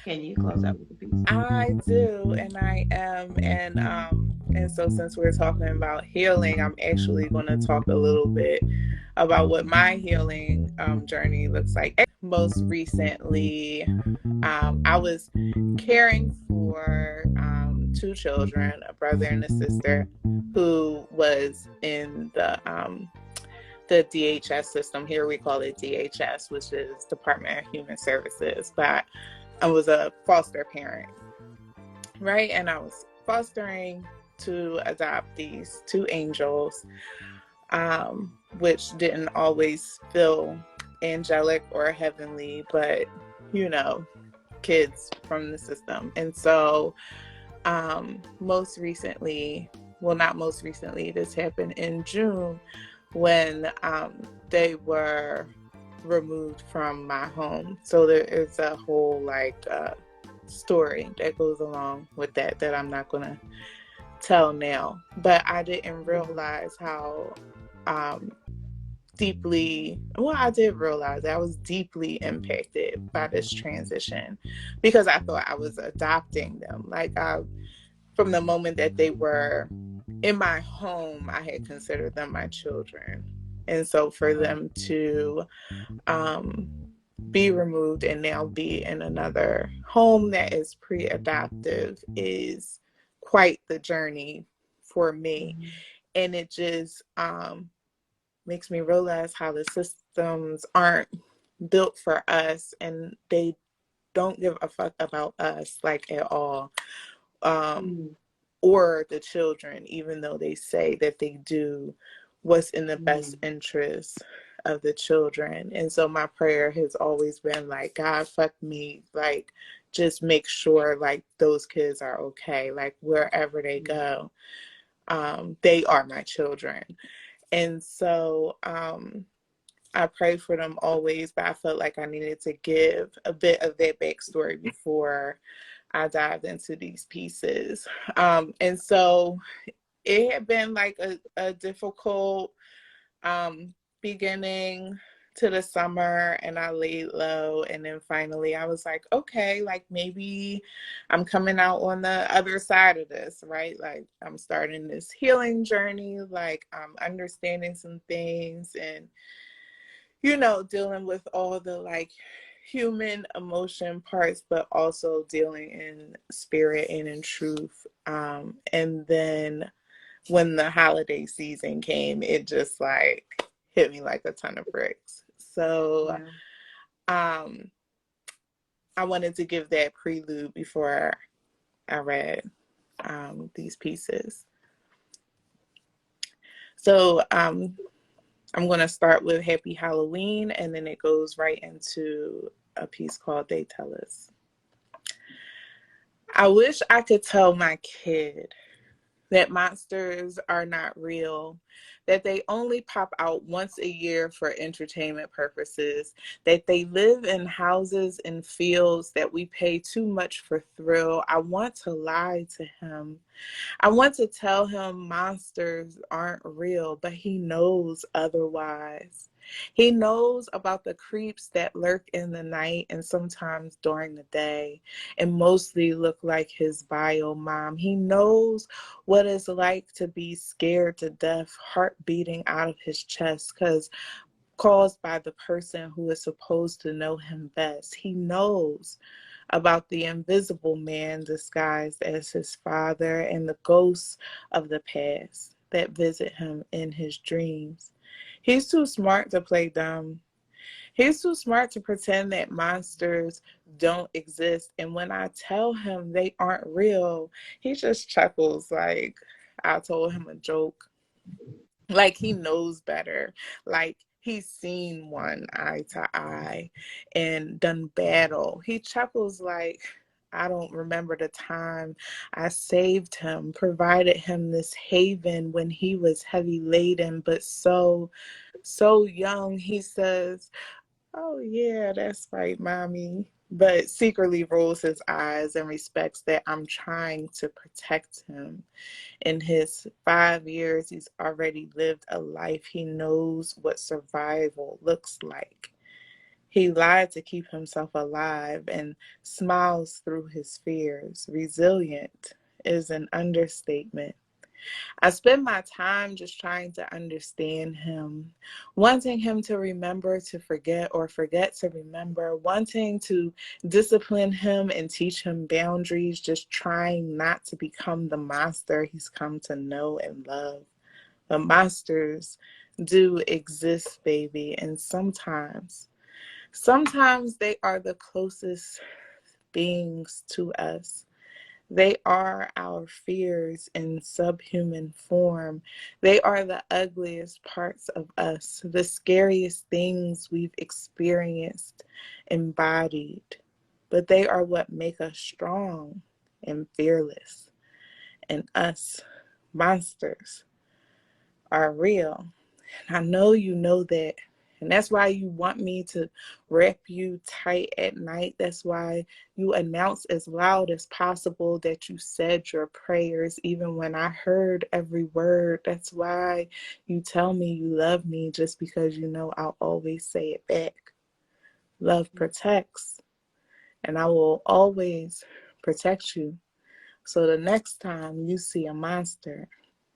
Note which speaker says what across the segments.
Speaker 1: Can you close out with the piece?
Speaker 2: I do, and I am, and so since we're talking about healing, I'm actually going to talk a little bit about what my healing journey looks like. Most recently, I was caring for two children, a brother and a sister, who was in the DHS system. Here we call it DHS, which is Department of Human Services, but I was a foster parent, right? And I was fostering to adopt these two angels, which didn't always feel angelic or heavenly, but you know, kids from the system. And so, most recently, well, not most recently, this happened in June when they were removed from my home. So there is a whole story that goes along with that I'm not gonna tell now. But I didn't realize how um, I did realize that I was deeply impacted by this transition because I thought I was adopting them. From the moment that they were in my home, I had considered them my children. And so for them to um, be removed and now be in another home that is pre-adoptive is quite the journey for me. And it just makes me realize how the systems aren't built for us and they don't give a fuck about us like at all. Um, or the children, even though they say that they do what's in the best interest of the children. And so my prayer has always been like, God, fuck me. Like, just make sure like those kids are okay. Like wherever they go, they are my children. And so I pray for them always, but I felt like I needed to give a bit of that backstory before I dived into these pieces. And so it had been like a difficult beginning to the summer, and I laid low. And then finally I was like, okay, like maybe I'm coming out on the other side of this, right? Like I'm starting this healing journey, like I'm understanding some things and, you know, dealing with all the like human emotion parts, but also dealing in spirit and in truth. And then when the holiday season came, it just like hit me like a ton of bricks. So um, I wanted to give that prelude before I read these pieces. So I'm going to start with Happy Halloween, and then it goes right into a piece called They Tell Us. I wish I could tell my kid that monsters are not real, that they only pop out once a year for entertainment purposes, that they live in houses and fields that we pay too much for thrill. I want to lie to him. I want to tell him monsters aren't real, but he knows otherwise. He knows about the creeps that lurk in the night and sometimes during the day and mostly look like his bio mom. He knows what it's like to be scared to death, heart beating out of his chest because caused by the person who is supposed to know him best. He knows about the invisible man disguised as his father and the ghosts of the past that visit him in his dreams. He's too smart to play dumb. He's too smart to pretend that monsters don't exist. And when I tell him they aren't real, he just chuckles like I told him a joke. Like he knows better. Like he's seen one eye to eye and done battle. He chuckles like, I don't remember the time I saved him, provided him this haven when he was heavy laden, but so young. He says, oh, yeah, that's right, mommy. But secretly rolls his eyes and respects that I'm trying to protect him. In his 5 years, he's already lived a life. He knows what survival looks like. He lied to keep himself alive and smiles through his fears. Resilient is an understatement. I spend my time just trying to understand him, wanting him to remember to forget or forget to remember, wanting to discipline him and teach him boundaries, just trying not to become the monster he's come to know and love. But monsters do exist, baby, and sometimes they are the closest beings to us. They are our fears in subhuman form. They are the ugliest parts of us, the scariest things we've experienced, embodied. But they are what make us strong and fearless. And us, monsters, are real. I know you know that. And that's why you want me to wrap you tight at night. That's why you announce as loud as possible that you said your prayers, even when I heard every word. That's why you tell me you love me, just because you know I'll always say it back. Love protects, and I will always protect you. So the next time you see a monster,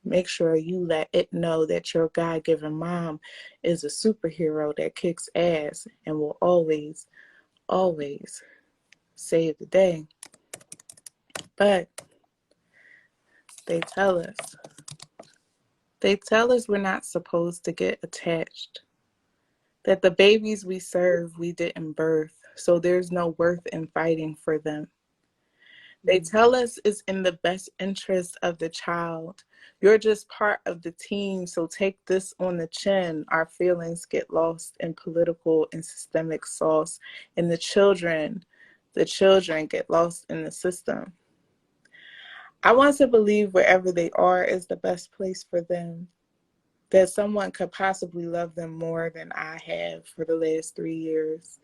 Speaker 2: make sure you let it know that your God-given mom is a superhero that kicks ass and will always, always save the day. But they tell us, they tell us we're not supposed to get attached, that the babies we serve, we didn't birth, so there's no worth in fighting for them. They tell us it's in the best interest of the child. You're just part of the team, so take this on the chin. Our feelings get lost in political and systemic sauce, and the children get lost in the system. I want to believe wherever they are is the best place for them, that someone could possibly love them more than I have for the last 3 years,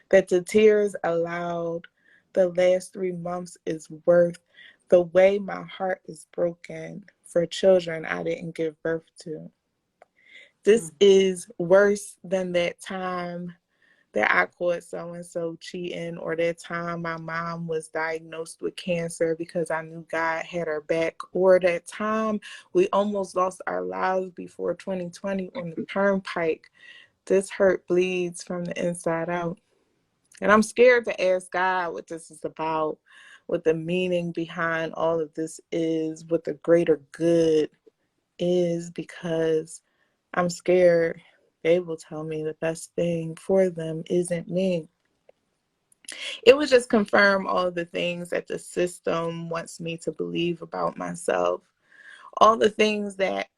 Speaker 2: that the tears allowed the last 3 months is worth the way my heart is broken for children I didn't give birth to. This is worse than that time that I caught so-and-so cheating, or that time my mom was diagnosed with cancer because I knew God had her back, or that time we almost lost our lives before 2020 on the turnpike. This hurt bleeds from the inside out. And I'm scared to ask God what this is about, what the meaning behind all of this is, what the greater good is, because I'm scared they will tell me the best thing for them isn't me. It would just confirm all of the things that the system wants me to believe about myself, all the things that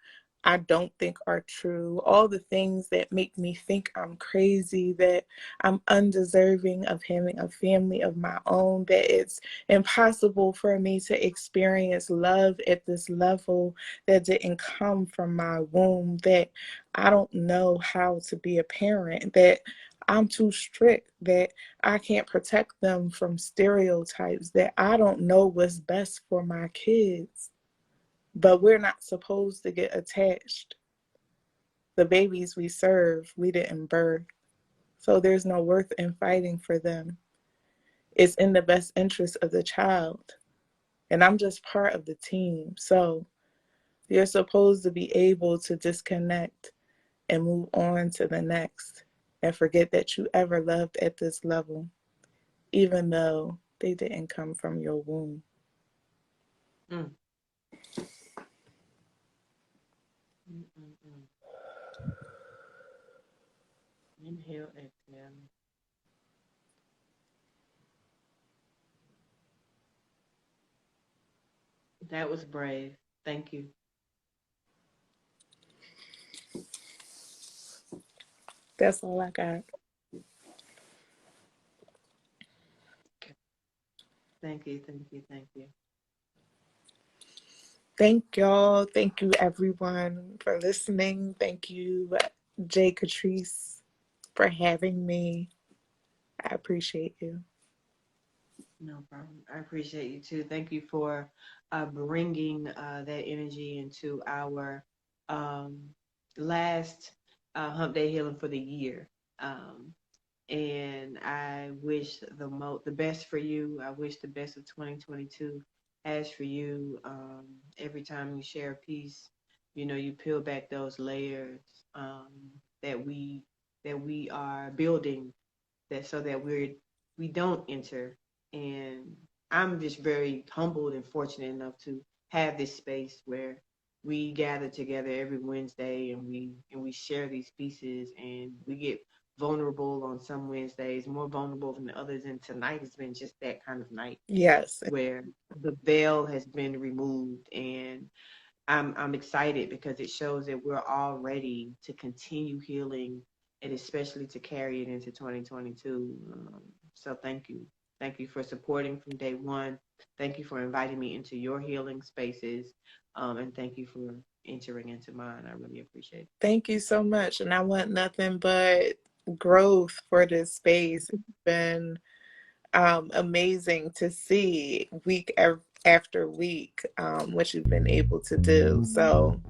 Speaker 2: I don't think are true, all the things that make me think I'm crazy, that I'm undeserving of having a family of my own, that it's impossible for me to experience love at this level that didn't come from my womb, that I don't know how to be a parent, that I'm too strict, that I can't protect them from stereotypes, that I don't know what's best for my kids. But we're not supposed to get attached. The babies we serve, we didn't birth. So there's no worth in fighting for them. It's in the best interest of the child. And I'm just part of the team. So you're supposed to be able to disconnect and move on to the next and forget that you ever loved at this level, even though they didn't come from your womb.
Speaker 1: Mm. Mm-mm-mm. Inhale, exhale. That was brave. Thank you.
Speaker 2: That's all I got.
Speaker 1: Thank you. Thank you. Thank you.
Speaker 2: Thank y'all. Thank you, everyone, for listening. Thank you, Jay Katrice, for having me. I appreciate you.
Speaker 1: No problem. I appreciate you too. Thank you for bringing that energy into our um, last Hump Day Healing for the year. Um, And I wish the best for you. I wish the best of 2022 has for you. Every time you share a piece, you peel back those layers that we are building, that so that we don't enter. And I'm just very humbled and fortunate enough to have this space where we gather together every Wednesday, and we share these pieces, and we get vulnerable on some Wednesdays, more vulnerable than others. And tonight has been just that kind of night
Speaker 2: Yes.
Speaker 1: where the veil has been removed, and I'm excited because it shows that we're all ready to continue healing, and especially to carry it into 2022. So thank you for supporting from day one. Thank you for inviting me into your healing spaces, and thank you for entering into mine. I really appreciate it.
Speaker 2: Thank you so much. And I want nothing but growth for this space. It's been amazing to see week after week what you've been able to do. So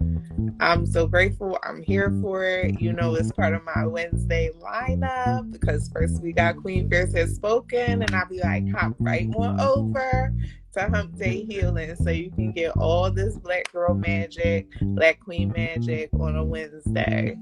Speaker 2: I'm so grateful. I'm here for it. It's part of my Wednesday lineup because first we got Queen Phierce Has Spoken, and I'll be like, hop right on over to Humpday Healing so you can get all this Black girl magic, Black queen magic on a Wednesday.